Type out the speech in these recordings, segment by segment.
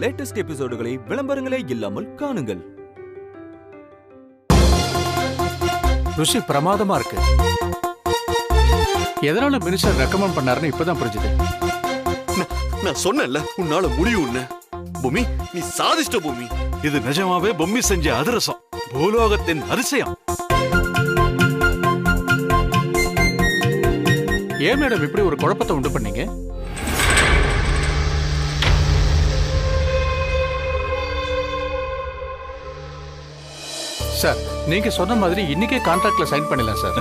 Latest எபிசோடுகளை விளம்பரங்களே இல்லாமல் காணுங்கள். ருசி பிரமாதமா இருக்கு. எதனால மினிஸ்டர் ரெக்கமெண்ட் பண்ணாருன்னு இப்பதான் புரிஞ்சுது. நான் சொன்னேன்ல உன்னால முடியும்னு. பூமி நீ சாதிச்சிட்ட பூமி. இது நிஜமாவே பொம்மி செஞ்ச அதிரசம், பூலோகத்தின் அதிசயம். ஏன் மேடம் இப்படி ஒரு குழப்பத்தை உண்டு பண்ணீங்க? சார், நீங்க சொன்ன மாதிரி இன்னைக்கே கான்ட்ராக்ட்ல சைன் பண்ணிடலாம் சார்.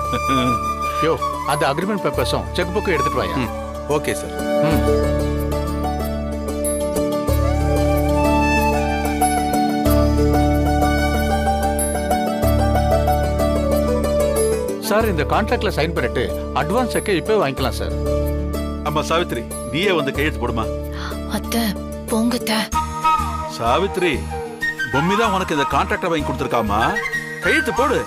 யோ, அந்த அக்ரிமெண்ட் பேப்பர்ஸும் செக் புக்கும் எடுத்துட்டு வாங்க. Okay sir. சார், இந்த கான்ட்ராக்ட்ல சைன் பண்ணிட்டு அட்வான்ஸ் செக்கை இப்பவே வாங்கிக்கலாம் சார். அம்மா சாவித்ரி, நீயே வந்து கையெழுத்து போடுமா. அத்தை போங்கத்த. சாவித்ரி, பொம்மி தான் உனக்கு இந்த கான்ட்ராக்டை வாங்கி கொடுத்துருக்காமா, கையெழுத்து போடு.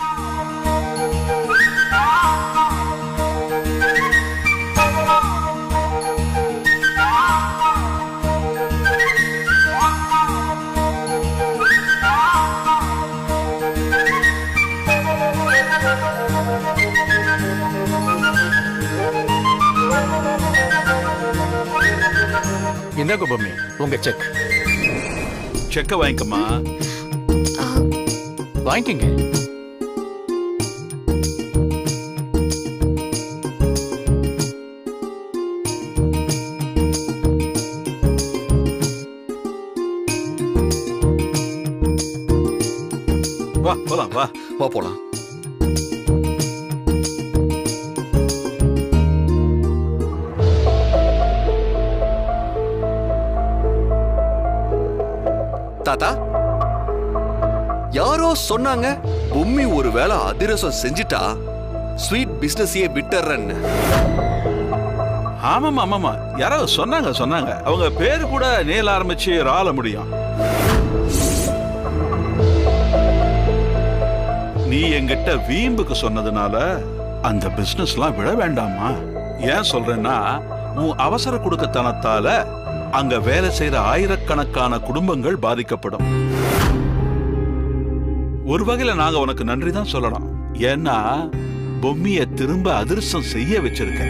இந்தாங்க பொம்மி, உங்க செக். செக்க வாங்கிக்கமா. வாங்கிக்கங்க. வா போலாம், வா வா போலாம். தாத்தா, யாரோ சொன்னாங்க பொம்மி ஒருவேளை அதிரசம் செஞ்சிட்டா ஸ்வீட் பிசினஸையே விட்டுறன்னு. ஆமாமா ஆமாமா, யாரோ சொன்னாங்க. அவங்க பேரு கூட நேல ஆரம்பிச்சு ரால முடியும். நீ என்கிட்ட வீம்புக்கு சொன்னதுனால அந்த பிசினஸ்லாம் விட வேண்டாமா? ஏன் சொல்றேன்னா, உன் அவசர குடுக்கத்தனத்தால அங்க வேலை செய்யற ஆயிரக்கணக்கான குடும்பங்கள் பாதிக்கப்படும். ஒரு வகையில நாங்க உனக்கு நன்றி தான் சொல்லணும். ஏன்னா பொம்மிய திரும்ப அதிர்ஷ்டம் செய்ய வச்சிருக்க.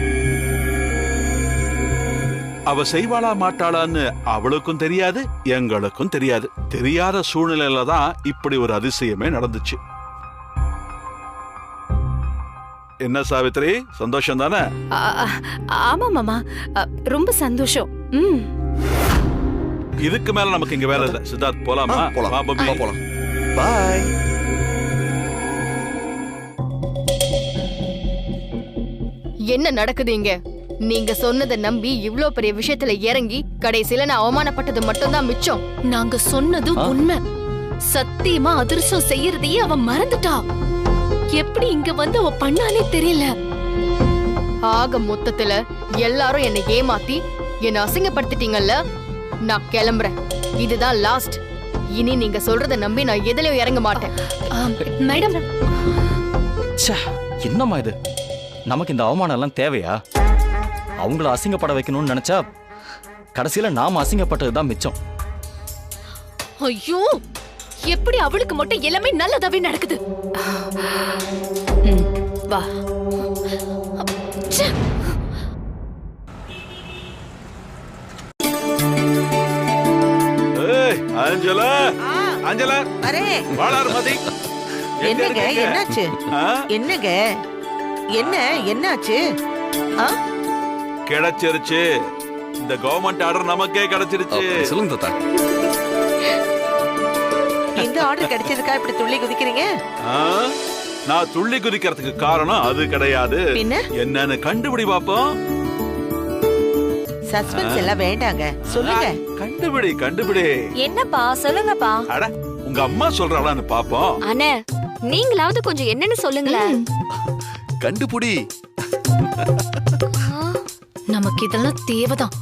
அவ செய்வாளா மாட்டாளான்னு அவளுக்கும் தெரியாது, எங்களுக்கும் தெரியாது. தெரியாத சூழ்நிலையில தான் இப்படி ஒரு அதிசயமே நடந்துச்சு. என்ன சாவித்ரி, சந்தோஷம் தானே? ஆமா மாமா, ரொம்ப சந்தோஷம். இதுக்கு மேல நமக்கு இங்க வேலை இல்ல. சித்தார்த், போலாமா? போலாம். பாய். என்ன நடக்குது இங்க? நீங்க சொன்னதை நம்பி இவ்ளோ பெரிய விஷயத்துல இறங்கி கடைசியில நான் அவமானப்பட்டது மட்டும்தான் மிச்சம். நாங்க சொன்னது உண்மை. சத்தியமா அதிர்ஷ்டம் செய்யறதையே அவ மறந்துட்டா. எப்படி இங்க வந்து அவ பண்ணாலே தெரியல. ஆக மொத்தத்துல எல்லாரும் என்னை ஏமாத்தி என்ன அசிங்கப்படுத்திட்டீங்கல்ல. நான் கிளம்புறேன். இதுதான் லாஸ்ட். இனி நீங்க சொல்றத நம்பி நான் எதுலயும் இறங்க மாட்டேன். மேடம், என்னம்மா இது? நமக்கு இந்த அவமானம் எல்லாம் தேவையா? அவங்கள அசிங்கப்பட வைக்கணும்னு நினைச்சா கடைசியில நாம அசிங்கப்பட்டதுதான் மிச்சம். ஐயோ, எப்படி அவளுக்கு மட்டும் எல்லாமே நல்லதாவே நடக்குது? வா. அஞ்சலா, அஞ்சலா, வாளார் மதி. என்னங்க, என்னாச்சு? என்னங்க, என்னாச்சு? கிடைச்சிருச்சு. இந்த கவர்மெண்ட் ஆர்டர் நமக்கே கிடைச்சிருச்சு. சொல்லுங்க தாத்தா. இந்த ஆர்டர் கிடைச்சதுக்கா இப்படி துள்ளி குதிக்கிறீங்க? நான் துள்ளி குதிக்கிறதுக்கு காரணம் அது கிடையாது. என்னன்னு கண்டுபிடி பாப்போம். சஸ்பென்ஸ் எல்லாம் வேண்டாங்க, சொல்லுங்க. கண்டுபிடி. என்னப்பா, சொல்லுங்கப்பா. அட, உங்க அம்மா சொல்றாளான்னு பாப்போம். அண்ணே, நீங்களாவது கொஞ்சம் என்னன்னு சொல்லுங்களேன். கண்டுபிடி. நமக்கு இதெல்லாம் தேவைதான்.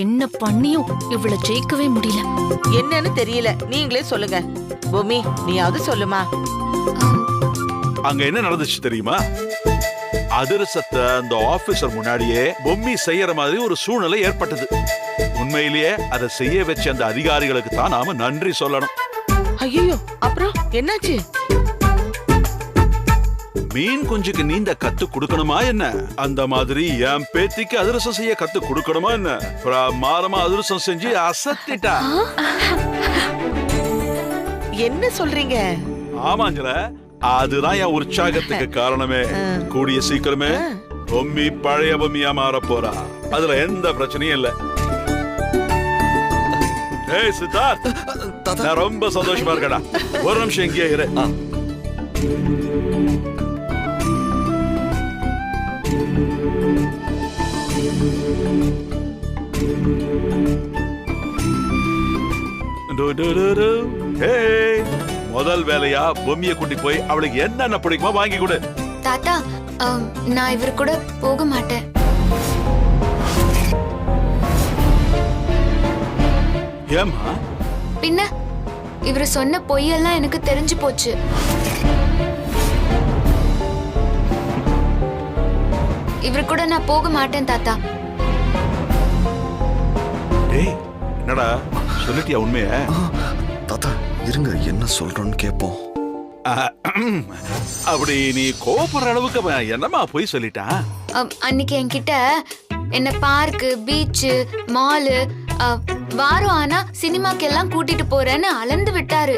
என்ன பண்ணியும் இவ்வளவு ஜெயிக்கவே முடியல. என்னன்னு தெரியல, நீங்களே சொல்லுங்க. பூமி, நீயாவது சொல்லுமா. அங்க என்ன நடந்துச்சு தெரியுமா? அதிரசத்தை அந்த ஆபீசர் முன்னாடியே பொம்மி செய்யற மாதிரி ஒரு சூழ்நிலை ஏற்பட்டது. உண்மையிலேயே அதை செய்ய வச்ச அந்த அதிகாரிகளுக்கு தான் நாம நன்றி சொல்லணும். ஐயோ, அப்புறம் என்னாச்சு? மீன் குஞ்சுக்கு நீந்த கத்து கொடுக்கணுமா என்ன? அந்த மாதிரி என் பேத்திக்கு அதிரசம் செய்ய கத்து கொடுக்கணுமா என்ன? பிரமாதமா அதிரசம் செஞ்சு அசத்திட்டா. என்ன சொல்றீங்க? ஆமாஞ்சல, அதுதான் என் உற்சாகத்துக்கு காரணமே. கூடிய சீக்கிரமே பொம்மி பழைய பொம்மியா மாற போறா. அதுல எந்த பிரச்சனையும் இல்ல. ஏய் சித்தார்த், நான் ரொம்ப சந்தோஷமா இருக்கடா. ஒரு நிமிஷம் இங்கே இரு. முதல் வேலையா பொம்மியை கூட்டி போய் அவளுக்கு என்னென்ன பிடிக்குமோ வாங்கி கொடு. தாத்தா, நான் இவர் கூட போக மாட்டேன். ஏம்மா? பின்ன இவர் சொன்ன பொய்யெல்லாம் எனக்கு தெரிஞ்சு போச்சு. இவர் கூட நான் போக மாட்டேன் தாத்தா. டேய், என்னடா சொல்லிட்டியா உண்மைய? தாத்தா இருங்க, என்ன சொல்றோன்னு கேட்போம். அப்படி நீ கோபப்படுற அளவுக்கு என்னமா போய் சொல்லிட்டான்? அன்னைக்கு என்கிட்ட என்ன பார்க்கு, பீச்சு, மாலு, வாரம் ஆனா சினிமாக்கு எல்லாம் கூட்டிட்டு போறேன்னு அளந்து விட்டாரு.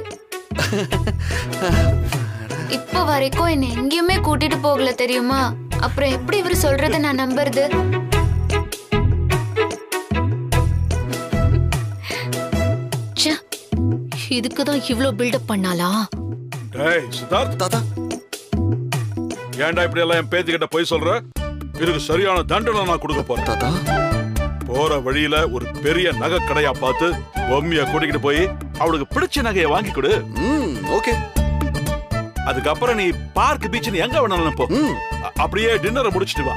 இப்ப வரைக்கும் என்ன எங்கேயுமே கூட்டிட்டு போகல தெரியுமா? அப்புறம் எப்படி இவர் சொல்றத நான் நம்புறது? இதுக்குதான் இவ்ளோ பில்டப் பண்ணாலா? டேய் சித்தார்த், தாத்தா ஏன்டா இப்படி எல்லாம் என் பேத்திக்கிட்ட போய் சொல்ற? இதுக்கு சரியான தண்டனை நான் கொடுக்க போறேன். தாத்தா போற வழியில ஒரு பெரிய நகை கடையா பார்த்து பொம்மிய கூட்டிக்கிட்டு போய் அவளுக்கு பிடிச்ச நகையை வாங்கி கொடு. ஓகே. அதுக்கப்புறம் நீ பார்க் பீச் எங்க வேணாலும் போ. அப்படியே டின்னரை முடிச்சிட்டு வா.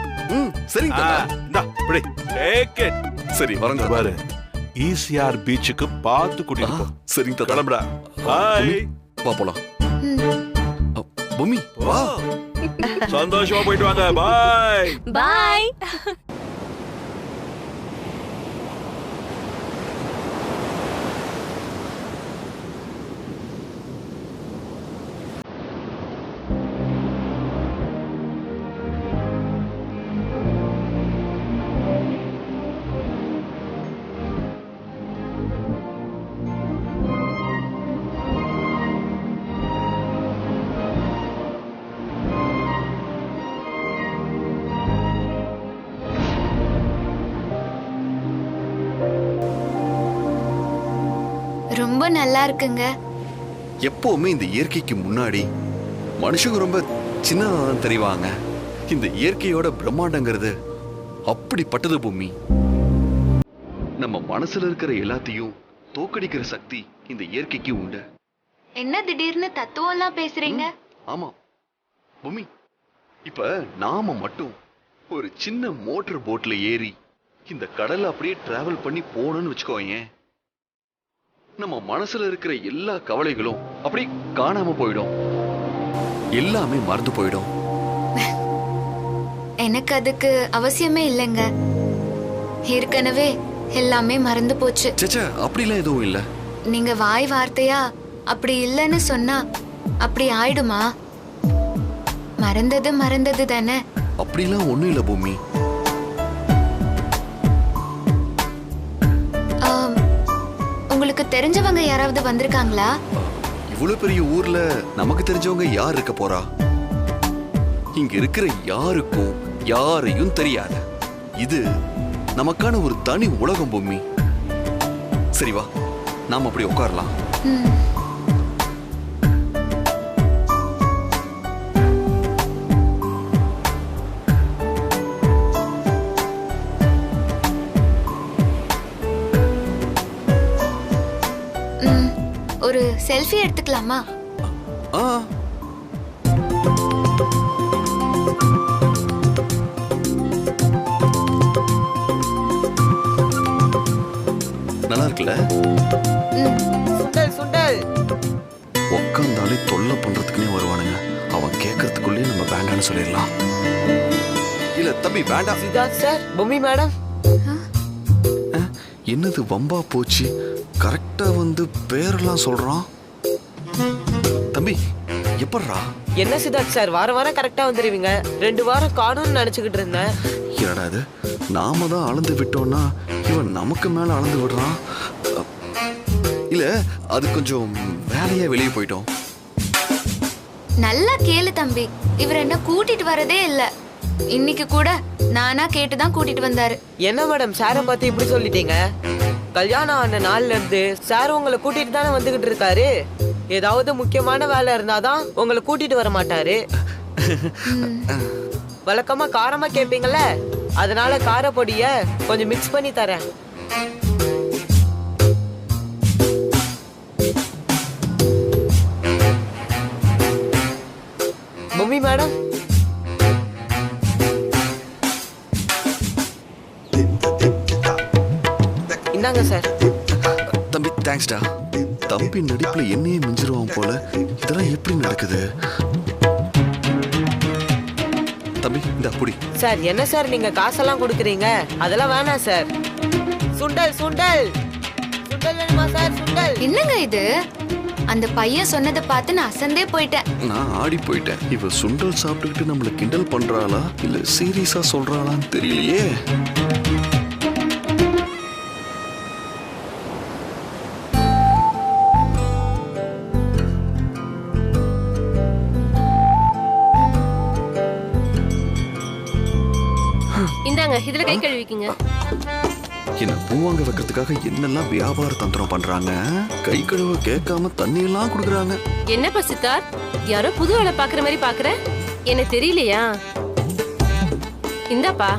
சரிங்க இந்தா இப்படி டேக் இட். சரி வரங்க. பாரு, ஈசிஆர் பீச்சுக்கு பார்த்து கூட்டிட்டு போ. சரிங்க தாத்தா. கிளம்புடா. பாய். வா போலாம். பொம்மி வா. சந்தோஷமா போயிட்டு வாங்க. பாய். பாய். ரொம்ப நல்லா இருக்குங்க. எப்பவுமே இந்த இயற்கைக்கு முன்னாடி மனுஷங்க ரொம்ப சின்னதான் தெரிவாங்க. இந்த இயற்கையோட பிரம்மாண்டங்கிறது அப்படிப்பட்டது பூமி. நம்ம மனசுல இருக்கிற எல்லாத்தையும் தோக்கடிக்கிற சக்தி இந்த இயற்கைக்கு உண்டு. என்ன திடீர்னு தத்துவம் எல்லாம் பேசுறீங்க? ஆமா பூமி, இப்ப நாம மட்டும் ஒரு சின்ன மோட்டார் போட்ல ஏறி இந்த கடலை அப்படியே டிராவல் பண்ணி போனோம்னு வச்சுக்கோங்க, நம்ம மனசுல இருக்கிற எல்லா கவலைகளும் அப்படி காணாம போயிடும். எல்லாமே மறந்து போயிடும். எனக்கு அதுக்கு அவசியமே இல்லைங்க. ஏற்கனவே எல்லாமே மறந்து போச்சு. சேச்சே, அப்படிலாம் எதுவும் இல்ல. நீங்க வாய் வார்த்தையா அப்படி இல்லைன்னு சொன்னா அப்படி ஆயிடுமா? மறந்தது மறந்தது தானே. அப்படிலாம் ஒண்ணும் இல்ல பூமி. உங்களுக்கு தெரிஞ்சவங்க யாராவது வந்திருக்காங்களா? இவ்வளவு பெரிய ஊர்ல நமக்கு தெரிஞ்சவங்க யார் இருக்க போறா? இங்க இருக்கிற யாருக்கும் யாரையும் தெரியாது. இது நமக்கான ஒரு தனி உலகம் பூமி. சரி வா, நாம அப்படி உட்காரலாம். ஒரு செல்ஃபி எடுத்துக்கலாமா? நல்லா இருக்குல்ல? சுண்டல் சுண்டல். உட்காந்தாலே தொல்லை பண்றதுக்குன்னே வருவானுங்க. அவன் கேட்கறதுக்குள்ளே நம்ம வேண்டான்னு சொல்லிடலாம். இல்ல தம்பி வேண்டாம். சித்தார்த் சார், பூமி மேடம். என்னது வம்பா போச்சு? கரெக்டா வந்து பேரெல்லாம் சொல்றான். தம்பி எப்பட்றா? என்ன சித்தார்த் சார், வாரம் வாரம் கரெக்டா வந்துருவீங்க. 2 வாரம் காணும்னு நினைச்சுக்கிட்டு இருந்தேன். என்னடா இது, நாம தான் அளந்து விட்டோம்னா இவன் நமக்கு மேல அளந்து விடுறான். இல்ல அது கொஞ்சம் வேலையா வெளியே போயிட்டோம். நல்லா கேளு தம்பி, இவர் என்ன கூட்டிட்டு வரதே இல்ல. இன்னைக்கு கூட நானா கேட்டுதான் கூட்டிட்டு வந்தாரு. என்ன மேடம் சாரை பார்த்து இப்படி சொல்லிட்டீங்க? கல்யாணம் ஆன நாள்ல இருந்து சார் உங்களை கூட்டிட்டு தானே வந்துகிட்டு இருக்காரு. ஏதாவது முக்கியமான வேலை இருந்தாதான் உங்களை கூட்டிட்டு வர மாட்டாரு. வழக்கமா காரமா கேட்பீங்கல்ல, அதனால காரப்பொடிய கொஞ்சம் மிக்ஸ் பண்ணி தரேன். பூமி மேடம், இந்தாங்க சார். தம்பி தேங்க்ஸ்டா. தம்பி நடிப்புல என்னையே மிஞ்சிருவான் போல. இதெல்லாம் எப்படி நடக்குது? தம்பி இந்த புடி. சார் என்ன சார் நீங்க காசெல்லாம் கொடுக்குறீங்க? அதெல்லாம் வேணாம் சார். சுண்டல் சுண்டல் சுண்டல் வேணுமா சார்? சுண்டல். என்னங்க இது? அந்த பையன் சொன்னதை பார்த்து நான் அசந்தே போயிட்டேன். நான் ஆடி போயிட்டேன். இவ சுண்டல் சாப்பிட்டுக்கிட்டு நம்மள கிண்டல் பண்றாளா இல்ல சீரியஸா சொல்றாளான்னு தெரியலையே. இந்தாங்க, இதுல கை கழுவிக்கிங்க. என்ன பூவாங்க வைக்கிறதுக்காக என்னெல்லாம் வியாபார தந்திரம் பண்றாங்க. கை கழுவ கேட்காம தண்ணி எல்லாம் குடுக்குறாங்க. என்னப்பா சித்தார்த், யாரோ புது ஆளை பாக்குற மாதிரி பாக்குற? என்ன தெரியலையா? இந்தாப்பா.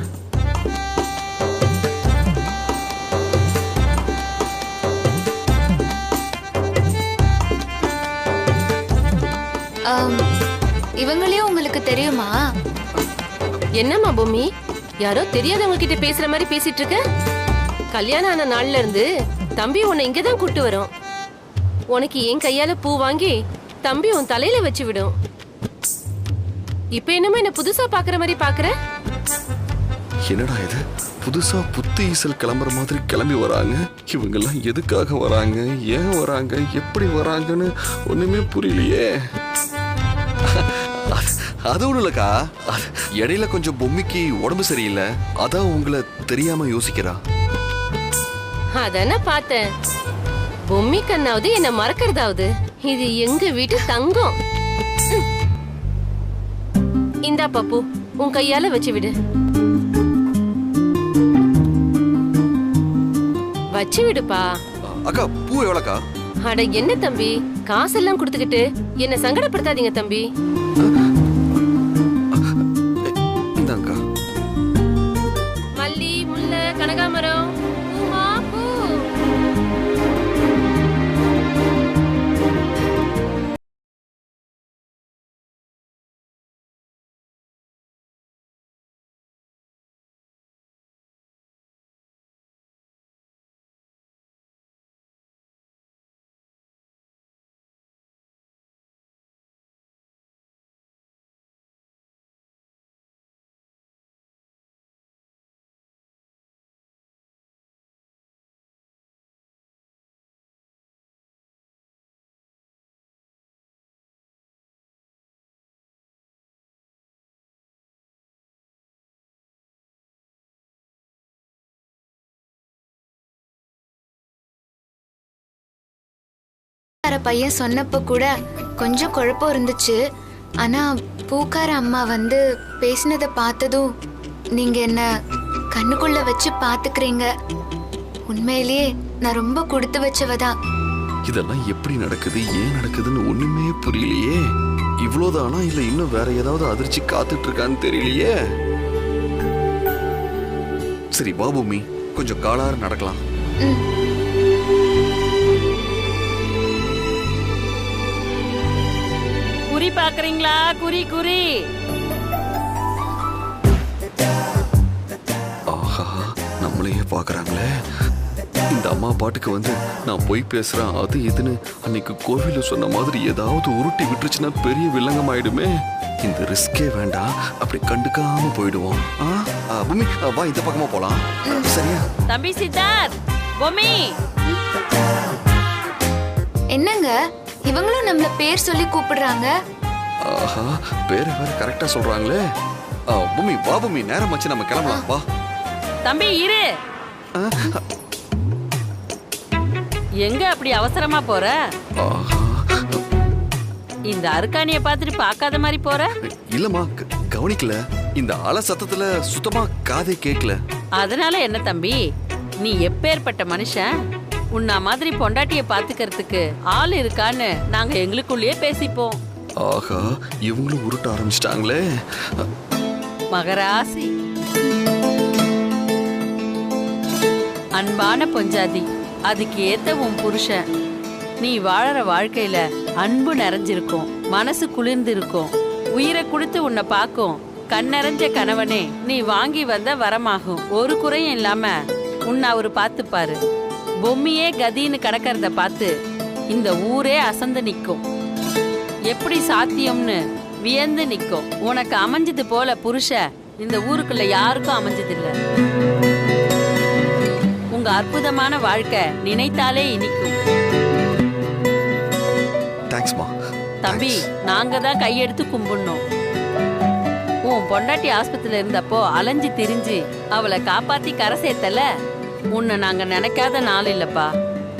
இவங்களையும் உங்களுக்கு தெரியுமா? என்னம்மா பூமி, யாரோ தெரியாதவங்க கிட்ட பேசுற மாதிரி பேசிட்டு இருக்க? கல்யாணம் ஆன நாள்ல இருந்து தம்பி உன்னை இங்கதான் கூட்டு வரும். உனக்கு என் கையால பூ வாங்கி தம்பி உன் தலையில வச்சு விடும். இப்ப என்னமோ என்ன புதுசா பாக்குற மாதிரி பாக்குற? என்னடா இது, புதுசா புத்து ஈசல் கிளம்புற மாதிரி கிளம்பி வராங்க. இவங்க எல்லாம் எதுக்காக வராங்க, ஏன் வராங்க, எப்படி வராங்கன்னு ஒண்ணுமே புரியலையே. அது ஒண்ணு இல்லக்கா, இடையில கொஞ்சம் பொம்மிக்கு உடம்பு சரியில்லை, அதான் உங்களை தெரியாம யோசிக்கிறா. அதான பார்த்தேன். பொம்மி கண்ணாவது என்ன மறக்கிறதாவது. இது எங்க வீட்டு தங்கம். இந்தா பப்பு, உன் கையால வச்சு விடு. வச்சு விடுப்பா. அக்கா பூ எவ்வளோக்கா? அட என்ன தம்பி, காசெல்லாம் கொடுத்துக்கிட்டு என்ன சங்கடப்படுத்தாதீங்க தம்பி. இந்தாங்கா. மல்லி, முல்லை, கனகாமரம், பூமா பூ. பையன் சொன்னப்ப கூட கொஞ்சம் குழப்பம் இருந்துச்சு. ஆனா பூக்கார அம்மா வந்து பேசினதை பார்த்ததும் நீங்க என்ன கண்ணுக்குள்ள வச்சு பாத்துக்கிறீங்க. உண்மையிலேயே நான் ரொம்ப கொடுத்து வச்சவதான். இதெல்லாம் எப்படி நடக்குது, ஏன் நடக்குதுன்னு ஒண்ணுமே புரியலையே. இவ்வளவுதானா இல்ல இன்னும் வேற ஏதாவது அதிர்ச்சி காத்துட்டு இருக்கான்னு தெரியலையே. சரி வா பூமி, கொஞ்சம் காலார நடக்கலாம். குறி பாக்குறீங்களா? குறி குறி. ஆஹா, நம்மளையே பாக்குறாங்களே. இந்த அம்மா பாட்டுக்கு வந்து நான் போய் பேசுறேன் அது இதுன்னு அன்னைக்கு கோவில சொன்ன மாதிரி ஏதாவது உருட்டி விட்டுருச்சுன்னா பெரிய வில்லங்கம் ஆயிடுமே. இந்த ரிஸ்கே வேண்டாம், அப்படி கண்டுக்காம போயிடுவோம். பூமி வா, இந்த பக்கமா போலாம். சரியா? தம்பி சித்தார்த், பொம்மி. என்னங்க இவங்களும் நம்மள பேர் சொல்லி கூப்பிடுறாங்க? ஆஹா, பேரு வேற கரெக்டா சொல்றாங்களே. பூமி வா பூமி, நேரம் வச்சு நம்ம கிளம்பலாம் வா. தம்பி இரு. எங்க அப்படி அவசரமா போற? இந்த அருக்காணிய பார்த்துட்டு பார்க்காத மாதிரி போற? இல்லம்மா, கவனிக்கல. இந்த ஆள சத்தத்துல சுத்தமா காதே கேட்கல. அதனால என்ன தம்பி, நீ எப்பேற்பட்ட மனுஷன்? உன்ன மாதிரி பொண்டாட்டிய பாத்துக்கிறதுக்கு ஆள் இருக்கான்னு நாங்க எங்களுக்குள்ளேயே பேசிப்போம். ஆஹா, இவங்களும் உருட்ட ஆரம்பிச்சிட்டாங்களே. மகராசி, அன்பான பொஞ்சாதி, அதுக்கு ஏத்த உன் புருஷன். நீ வாழற வாழ்க்கையில அன்பு நிறைஞ்சிருக்கும், மனசு குளிர்ந்து இருக்கும், உயிரை கொடுத்து உன்னை பார்க்கும் கண்ணறிஞ்ச கணவனே நீ வாங்கி வந்த வரமாகும். ஒரு குறையும் இல்லாம உன்னை அவரு பார்த்துப்பாரு. பொம்மியே கதின்னு கிடக்கிறத பார்த்து இந்த ஊரே அசந்து நிற்கும். எப்படி சாத்தியம்னு வியந்து நிற்கும். உனக்கு அமைஞ்சது போல புருஷ இந்த ஊருக்குள்ள யாருக்கும் அமைஞ்சதில்லை. உங்க அற்புதமான வாழ்க்கை நினைத்தாலே இனிக்கும். தம்பி, நாங்க தான் கையெடுத்து கும்பிடணும். உன் பொண்டாட்டி ஆஸ்பத்திரியில இருந்தப்போ அலைஞ்சு திரிஞ்சு அவளை காப்பாத்தி கரை சேர்த்தல. உன்னை நாங்க நினைக்காத நாள் இல்லப்பா.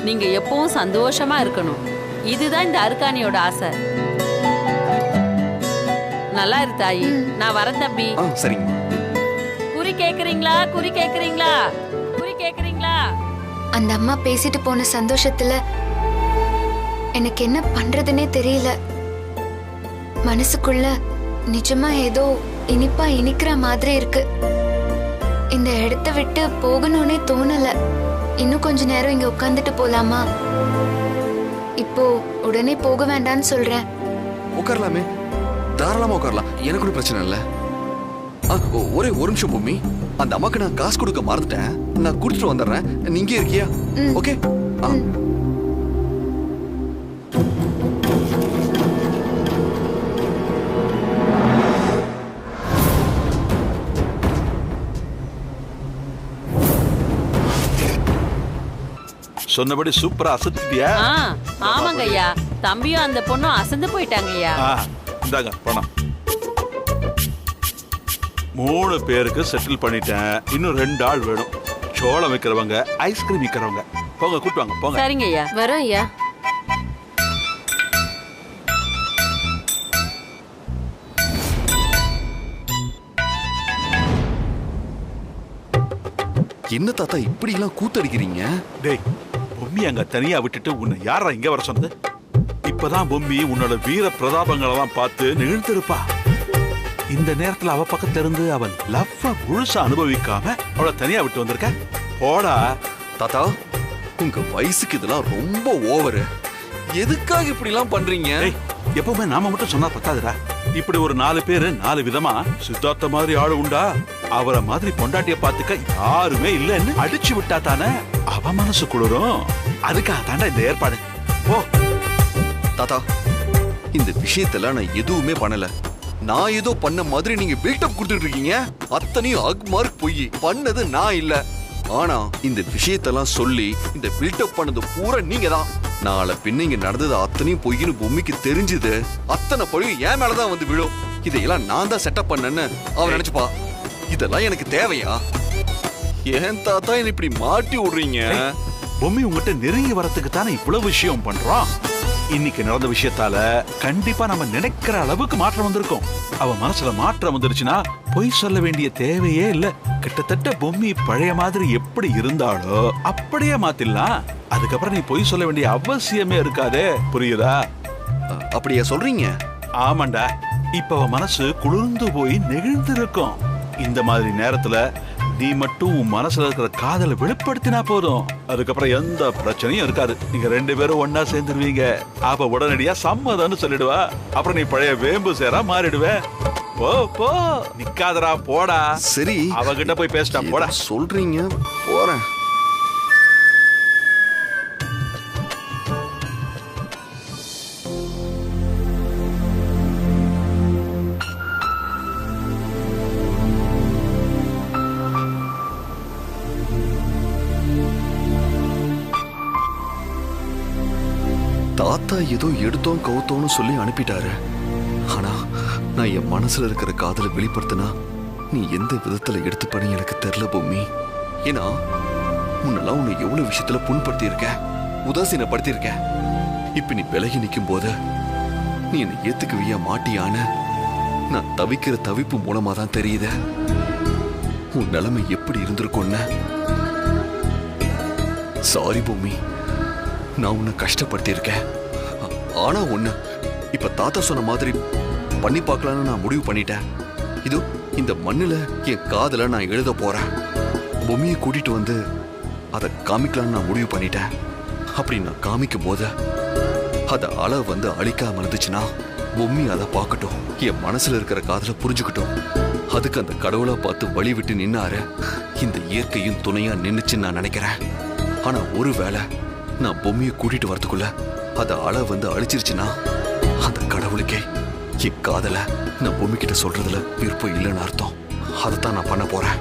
நீங்க எப்பவும் சந்தோஷமா இருக்கணும். இதுதான் இந்த அருக்காணியோட ஆசை. நல்லா இரு தாயி. நான் வரேன் தம்பி. சரிங்க. குறி கேக்குறீங்களா? குறி கேக்குறீங்களா? குறி கேக்குறீங்களா? அந்த அம்மா பேசிட்டு போன சந்தோஷத்துல எனக்கு என்ன பண்றதுன்னே தெரியல. மனசுக்குள்ள நிஜமா ஏதோ இனிப்பா இனிக்கிற மாதிரி இருக்கு. இந்த இடத்த விட்டு போகணும்னே தோணல. இன்னும் கொஞ்ச நேரம் இங்க உட்கார்ந்துட்டு போலாமா? இப்போ உடனே போக வேண்டாம்னு சொல்றேன். உட்காரலாமே, தாராளமா உட்காரலாம். எனக்கு ஒன்றும் பிரச்சனை இல்லை. ஒரே ஒரு நிமிஷம் பூமி, அந்த அம்மாக்கு நான் காசு கொடுக்க மறந்துட்டேன். நான் கொடுத்துட்டு வந்துடுறேன். நீங்க இருக்கியா? ஓகே. சொன்னபடி சூப்பரா அசத்திட்டியா? ஆமாங்க ஐயா. தம்பியும் அந்த பொண்ணும் அசந்து போயிட்டாங்க ஐயா. இந்தாங்க பணம். 3 பேருக்கு செட்டில் பண்ணிட்டேன். இன்னும் 2 ஆள் வேணும். சோளம் வைக்கிறவங்க, ஐஸ்கிரீம் விற்கிறவங்க. போங்க, கூட்டு வாங்க போங்க. சரிங்க ஐயா. வரோம் ஐயா. என்ன தாத்தா இப்படி எல்லாம் கூத்தடிக்கிறீங்க? டேய், பொம்மி அங்க தனியா விட்டுட்டு உன்னை யாரா இங்க வர சொன்னது? இப்பதான் பொம்மி உன்னோட வீர பிரதாபங்களெல்லாம் பார்த்து நிகழ்ந்திருப்பா. இந்த நேரத்துல அவ பக்கத்துல இருந்து அவன் லவ்வ முழுசா அனுபவிக்காம அவளை தனியா விட்டு வந்திருக்க. போடா. தாத்தா, உங்க வயசுக்கு இதெல்லாம் ரொம்ப ஓவரு. எதுக்காக இப்படி எல்லாம் பண்றீங்க? எப்பவுமே நாம மட்டும் சொன்னா பத்தாதுடா. இப்படி ஒரு 4 பேரு 4 விதமா. சித்தார்த்த மாதிரி ஆளு உண்டா? அவரை மாதிரி பொண்டாட்டிய பாத்துக்க யாருமே இல்லன்னு அடிச்சு விட்டா தானே அவ மனசு குளிரும். அதுக்காக தாண்டா இந்த ஏற்பாடு. போ. தாத்தா, இந்த விஷயத்துல நான் எதுவுமே பண்ணல. நான் ஏதோ பண்ண மாதிரி நீங்க பில்டப் கொடுத்துட்டு இருக்கீங்க. அத்தனையும் அக்மார்க் பொய். பண்ணது நான் இல்ல. ஆனா இந்த விஷயத்தெல்லாம் சொல்லி இந்த பில்டப் பண்ணது பூரா நீங்க தான். நாளை பின்ன இங்க நடந்தது அத்தனையும் பொய்னு பொம்மிக்கு தெரிஞ்சது. அத்தனை பொய்யும் என் மேலதான் வந்து விழும். இதையெல்லாம் நான் தான் செட்டப் பண்ணேன்னு அவன் நினைச்சுப்பா. இதெல்லாம் எனக்கு தேவையா? ஏன் தாத்தா என்ன இப்படி மாட்டி விடுறீங்க? பொம்மி உங்ககிட்ட நெருங்கி வரத்துக்கு தானே இவ்வளவு விஷயம் பண்றோம். இன்னைக்கு நடந்த விஷயத்தால கண்டிப்பா நம்ம நினைக்கிற அளவுக்கு மாற்றம் வந்திருக்கும். அவ மனசுல மாற்றம் வந்துருச்சுன்னா பொய் சொல்ல வேண்டிய தேவையே இல்ல. கிட்டத்தட்ட பொம்மி பழைய மாதிரி எப்படி இருந்தாலோ அப்படியே மாத்திடலாம். அதுக்கப்புறம் நீ பொய் சொல்ல வேண்டிய அவசியமே இருக்காதே. புரியுதா? அப்படியே சொல்றீங்க? ஆமாண்டா. இப்ப அவ மனசு குளிர்ந்து போய் நெகிழ்ந்து இருக்கும். இந்த மாதிரி நேரத்துல நீ மட்டும் உன் மனசுல இருக்கிற காதலை வெளிப்படுத்தினா போதும். அதுக்கப்புறம் எந்த பிரச்சனையும் இருக்காது. நீங்க 2 பேரும் ஒன்னா சேர்ந்துருவீங்க. அப்ப உடனடியா சம்மதம்னு சொல்லிடுவா. அப்புறம் நீ பழைய வேம்பு சேரா மாறிடுவ. போ போ, நிக்காதரா, போடா. சரி, அவகிட்ட போய் பேசிட்டா. போடா. சொல்றீங்க, போறேன். தாத்தா ஏதோ எடுத்தோம் கவுத்தோன்னு சொல்லி அனுப்பிட்டாரு. ஆனா நான் என் மனசுல இருக்கிற காதலை வெளிப்படுத்தினா நீ எந்த விதத்துல எடுத்துப்பன்னு எனக்கு தெரியல பூமி. ஏன்னா முன்னெல்லாம் உன்னை எவ்வளவு விஷயத்துல புண்படுத்தி இருக்க, உதாசீனப்படுத்தி இருக்க. இப்ப நீ விலகி நிற்கும் போது நீ என்னை ஏத்துக்குவியா மாட்டியான்னு நான் தவிக்கிற தவிப்பு மூலமா தான் தெரியுது உன் நிலைமை எப்படி இருந்திருக்கும்னு. சாரி பூமி, நான் உன்னை கஷ்டப்படுத்தி இருக்கேன். ஆனா ஒண்ணு, இப்ப தாத்தா சொன்ன மாதிரி பண்ணி பார்க்கலான்னு நான் முடிவு பண்ணிட்டேன். இதோ இந்த மண்ணுல என் காதல நான் எழுத போறேன். பொம்மியை கூட்டிட்டு வந்து அதை காமிக்கலான்னு நான் முடிவு பண்ணிட்டேன். அப்படி நான் காமிக்கும் போது அதை அலை வந்து அழிக்காம இருந்துச்சுன்னா பொம்மி அதை பார்க்கட்டும், என் மனசுல இருக்கிற காதலை புரிஞ்சுக்கிட்டோம். அதுக்கு அந்த கடவுளை பார்த்து வழி விட்டு நின்னாரு இந்த இயற்கையும் துணையா நின்னுச்சுன்னு நான் நினைக்கிறேன். ஆனா ஒருவேளை நான் பொம்மியை கூட்டிட்டு வரதுக்குள்ள அதை அலை வந்து அழிச்சிருச்சுன்னா அந்த கடவுளுக்கே என் காதலை நான் பொம்மி கிட்ட சொல்றதுல விருப்பம் இல்லைன்னு அர்த்தம். அதைத்தான் நான் பண்ண போறேன்.